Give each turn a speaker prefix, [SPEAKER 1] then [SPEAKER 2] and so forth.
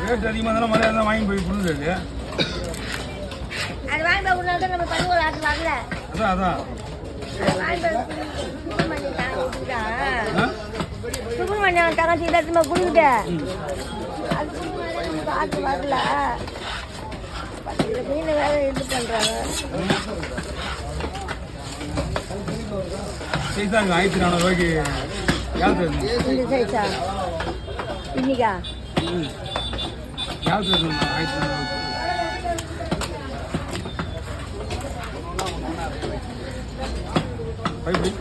[SPEAKER 1] Rate அதிகமாக இருந்தாலும் மரியாதை தான் வாங்கி போய் கொடுக்குறது.
[SPEAKER 2] அது வாங்கி போய் கொடுத்தா நம்ம பணிவோட ஆட்டு வரல.
[SPEAKER 1] அதான் அதான்
[SPEAKER 2] சுப்பிரமணியம் தங்கச்சி இடத்துல கொடுக்குது. அது ஆட்டு வரல. மீன் வேற இது பண்றாங்க.
[SPEAKER 1] சைஸாங்க 1400 ரூபாய்க்கு
[SPEAKER 2] இந்த சைஸா இன்னைக்கா
[SPEAKER 1] யாருக்கு 1400 ரூபாய்